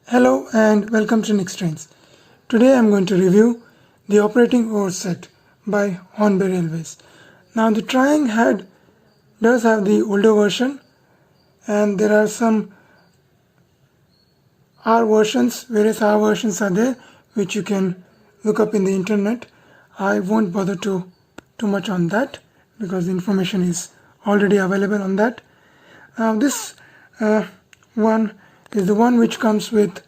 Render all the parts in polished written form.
Hello and welcome to Next Trains. Today I'm going to review the operating oar set by Hornby Railways. Now the Triang head does have the older version and there are some various R versions are there which you can look up in the internet. I won't bother too much on that because the information is already available on that. Now this one is the one which comes with,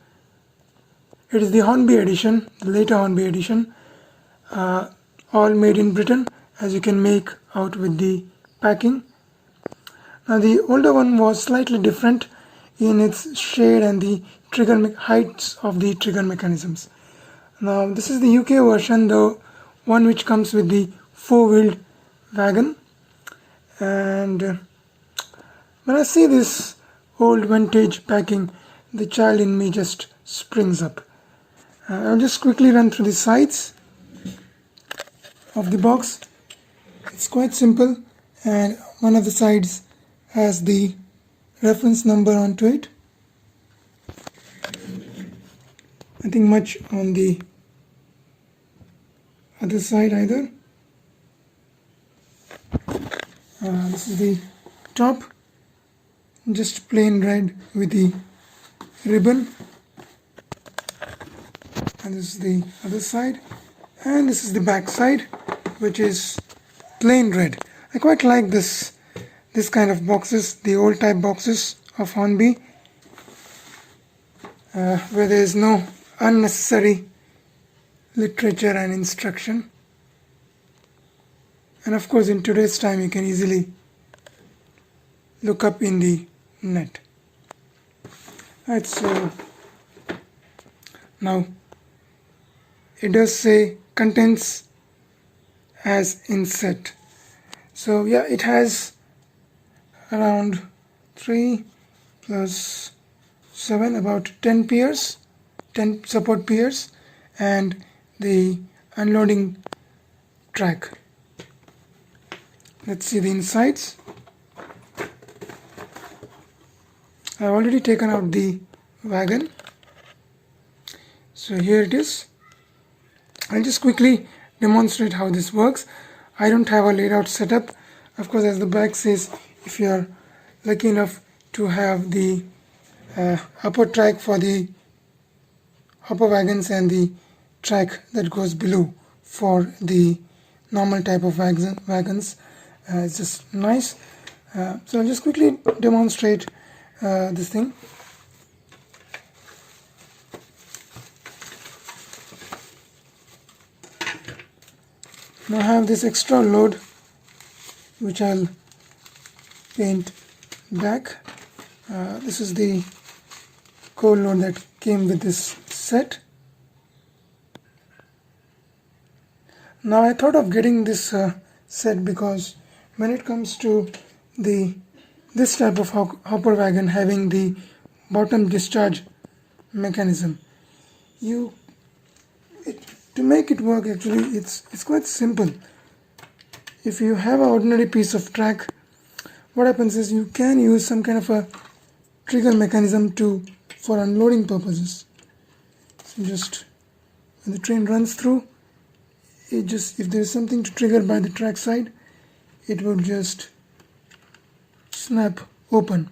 it is the Hornby Edition, the later Hornby Edition, all made in Britain, as you can make out with the packing. Now the older one was slightly different in its shade and the heights of the trigger mechanisms. Now this is the UK version, the one which comes with the four-wheeled wagon, and when I see this old vintage packing, the child in me just springs up. I'll just quickly run through the sides of the box. It's quite simple, and one of the sides has the reference number onto it. Nothing much on the other side either. This is the top, just plain red with the ribbon, and this is the other side, and this is the back side, which is plain red. I quite like this kind of boxes, the old type boxes of Hornby, where there is no unnecessary literature and instruction. And of course in today's time you can easily look up in the net. Right, so now it does say contents as inset. So yeah, it has around 3 plus 7, about 10 piers, 10 support piers, and the unloading track. Let's see the insides. I've already taken out the wagon, so here it is. I'll just quickly demonstrate how this works. I don't have a laid out setup. Of course, as the back says, if you are lucky enough to have the upper track for the upper wagons and the track that goes below for the normal type of wagons, it's just nice. So I'll just quickly demonstrate this thing. Now I have this extra load which I'll paint black. This is the coal load that came with this set. Now I thought of getting this set because when it comes to this type of hopper wagon having the bottom discharge mechanism, to make it work, actually it's quite simple. If you have an ordinary piece of track, what happens is you can use some kind of a trigger mechanism for unloading purposes. So just when the train runs through, if there is something to trigger by the track side, it will just snap open,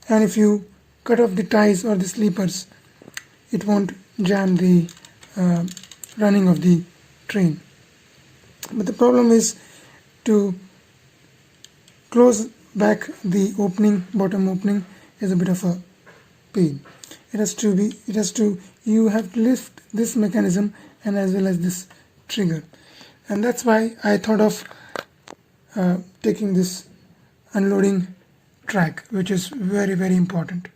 and if you cut off the ties or the sleepers, it won't jam the running of the train. But the problem is to close back the bottom opening is a bit of a pain. You have to lift this mechanism and as well as this trigger, and that's why I thought of taking this unloading track, which is very, very important,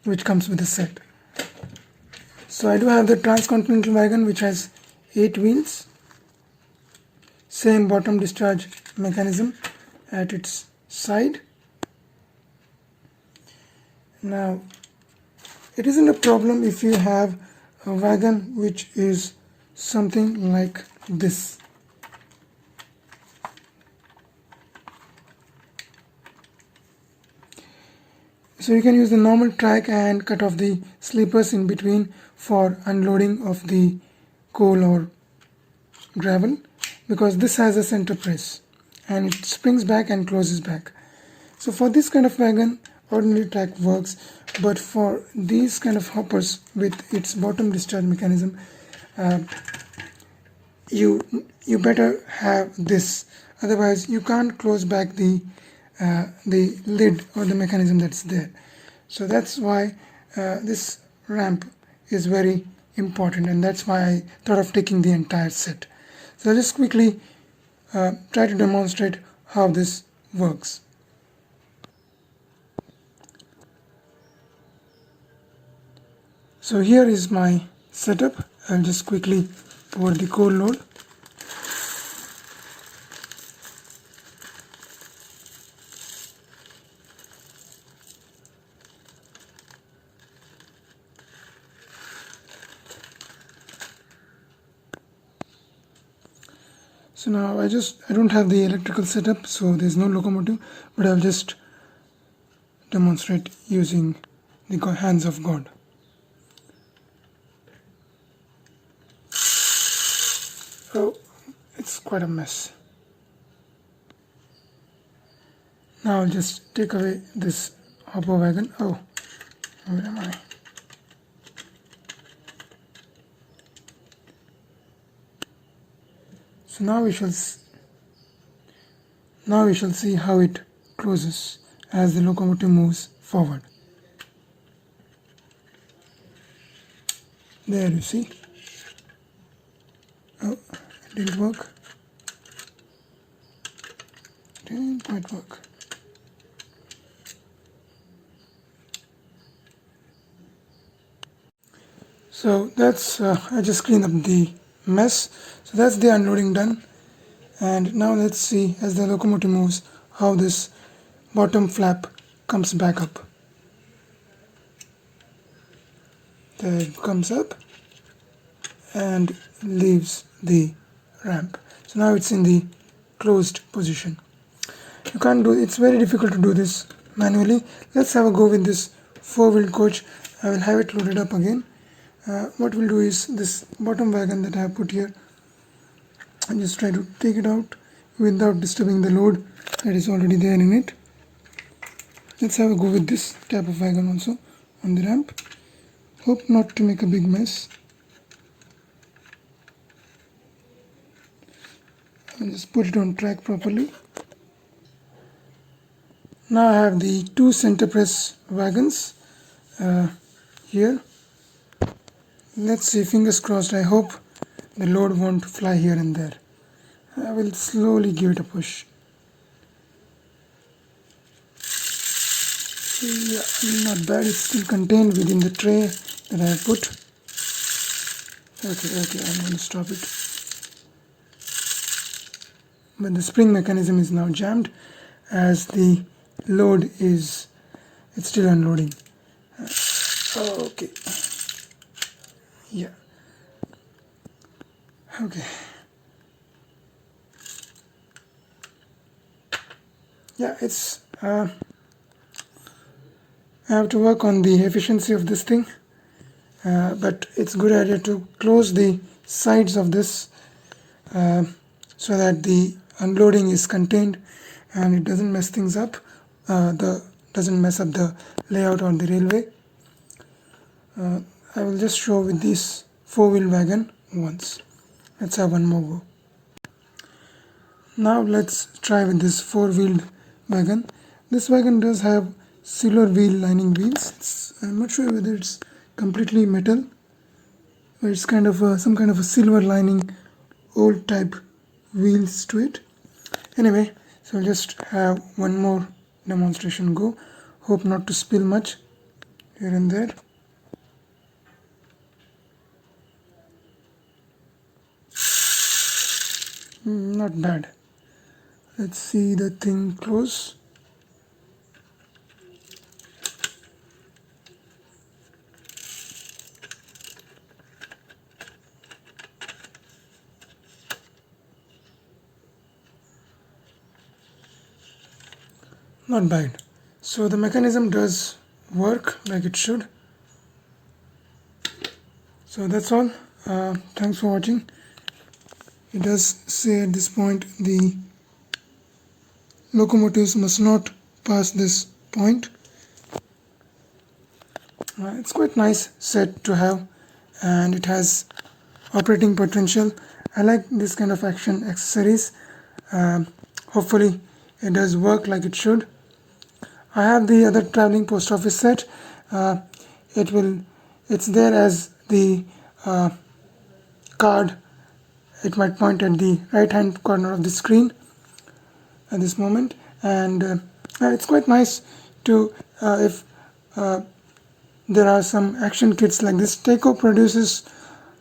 which comes with the set. So I do have the Transcontinental Wagon, which has 8 wheels, same bottom discharge mechanism at its side. Now it isn't a problem if you have a wagon which is something like this. So you can use the normal track and cut off the sleepers in between for unloading of the coal or gravel, because this has a center press and it springs back and closes back. So for this kind of wagon, ordinary track works, but for these kind of hoppers with its bottom discharge mechanism, you better have this, otherwise you can't close back the lid or the mechanism that's there. So that's why this ramp is very important, and that's why I thought of taking the entire set. So I'll just quickly try to demonstrate how this works. So here is my setup. I'll just quickly pour the coal load. So now I don't have the electrical setup, so there's no locomotive, but I'll just demonstrate using the hands of God. Oh, it's quite a mess. Now I'll just take away this hopper wagon. Oh, where am I? So now we shall see how it closes as the locomotive moves forward. There you see. Oh, it didn't work. Didn't quite work. So that's I just cleaned up the mess. So that's the unloading done. And now let's see, as the locomotive moves, how this bottom flap comes back up. There it comes up and leaves the ramp. So now it's in the closed position. You can't do it's very difficult to do this manually. Let's have a go with this four-wheel coach. I will have it loaded up again. What we'll do is this bottom wagon that I have put here, and just try to take it out without disturbing the load that is already there in it. Let's have a go with this type of wagon also on the ramp. Hope not to make a big mess. I'll just put it on track properly. Now I have the two center press wagons here. Let's see, fingers crossed. I hope the load won't fly here and there. I will slowly give it a push. Yeah, not bad. It's still contained within the tray that I have put. Okay, I'm going to stop it. But the spring mechanism is now jammed as the load it's still unloading. Okay. Yeah. Okay. Yeah, I have to work on the efficiency of this thing, but it's a good idea to close the sides of this so that the unloading is contained and it doesn't mess things up, doesn't mess up the layout on the railway. I will just show with this four-wheel wagon once. Let's have one more go. Now let's try with this four-wheeled wagon. This wagon does have silver wheel lining wheels. I'm not sure whether it's completely metal or it's kind of some kind of a silver lining old type wheels to it. Anyway, so I'll just have one more demonstration go. Hope not to spill much here and there. Not bad. Let's see the thing close. Not bad. So the mechanism does work like it should. So that's all. Thanks for watching. It does say at this point the locomotives must not pass this point. It's quite nice set to have, and it has operating potential. I like this kind of action accessories. Hopefully it does work like it should. I have the other traveling post office set. It's there as the card. It might point at the right hand corner of the screen at this moment, and it's quite nice to if there are some action kits like this. Teco produces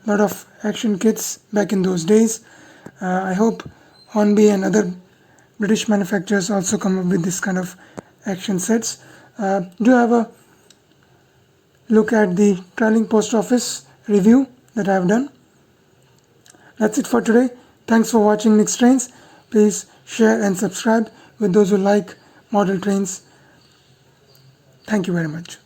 a lot of action kits back in those days. I hope Hornby and other British manufacturers also come up with this kind of action sets. Do have a look at the traveling post office review that I have done. That's it for today. Thanks for watching Nick's Trains. Please share and subscribe with those who like model trains. Thank you very much.